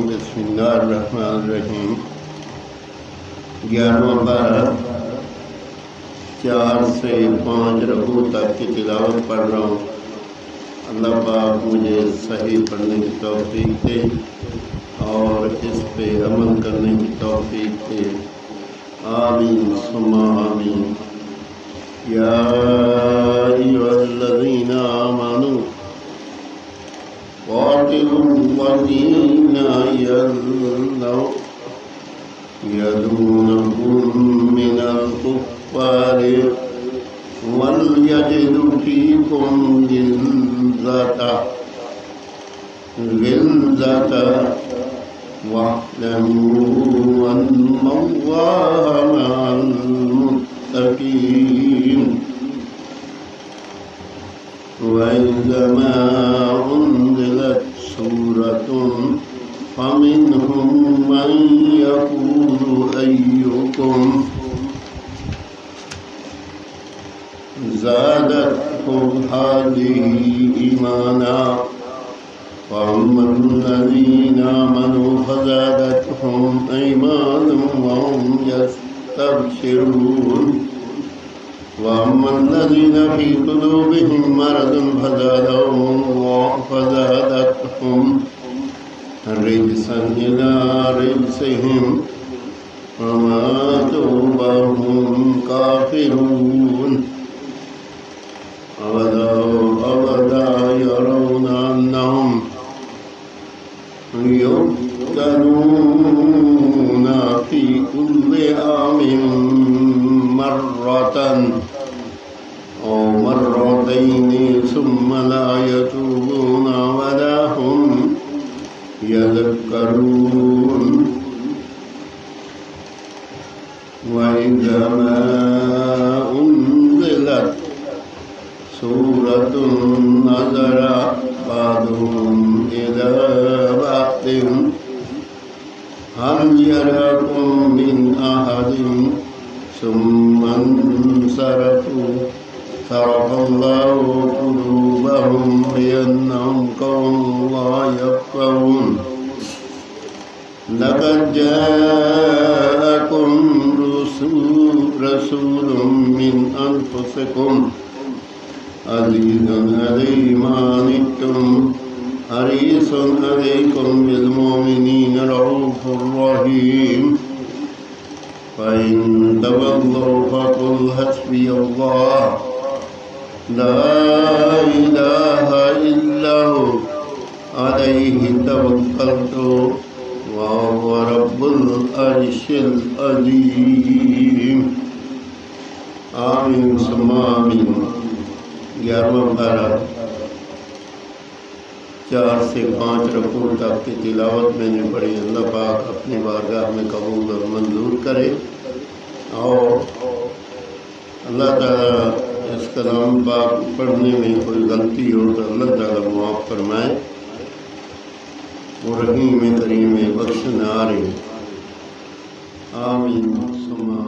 बिस्मिल्लाहिर्रहमानिर्रहीम। 11वां पारा 4 से 5 रकू तक की तिलावत पढ़ रहा हूँ। अल्लाह पाक मुझे सही पढ़ने की तौफीक दे और इस पे अमल करने की तौफीक दे। आमीन सुम्मा आमीन। या अय्युहल्लज़ीना आमनू वातिलुल्लज़ीना यलूनकुम मिनल कुफ़्फ़ारि वलयजिदू फ़ीकुम गिल्ज़ता वअलमू अन्नल्लाहा मअल मुत्तक़ीन। वइज़ा उन्ज़िलत सूरतुन फमिनहुम मन यक़ूलु अय्युकुम ज़ादतहु हाज़िही ईमाना फ़अम्मल्लज़ीना आमनू फ़ज़ादतहुम ईमाना वहुम यस्तबशिरून वअम्मल्लज़ीना फ़ी क़ुलूबिहिम मरज़ुन फ़ज़ादतहुम रिजसन इला रिजसिहिम वमातू वहुम काफ़िरून। अवला यरौना अन्नहुम युफ़्तनूना फ़ी कुल्लि आमिन मर्रतन औ मर्रतैनि सुम्मा ला यतूबूना वला हुम यज़क्करून। वइज़ा उन्ज़िलत सूरतुन नज़रा बअदुहुम इला बअदिन हल यराकुम मिन अहदिन सुम्मा इंसरफू सरफ़ल्लाहु क़ुलूबहुम बिअन्नहुम क़ौमुन ला यफ़क़हून। लक़द जाअकुम रसूलुम मिन अनफुसिकुम अज़ीज़ुन अलैहि मा अनित्तुम हरीसुन अलैकुम बिल मुमिनीन रऊफ़ुर रहीम। फ़इन तवल्लौ फ़क़ुल हस्बियल्लाह ला इलाहा इल्ला हु अलैहि तवक्कलतु व हुवा रब्बुल अर्शिल अज़ीम। आमीन सुम्मा आमीन। 11वां पारा 4 से 5 रकू तक की तिलावत मैंने पढ़ी। अल्लाह पाक अपनी बारगाह में कबूल और मंजूर करे और अल्लाह ताला इस कलाम पाक पढ़ने में कोई गलती हो तो अल्लाह ताला मुआफ़ फरमाए और रहीम करीम बख्शनारे। आमीन सुम्मा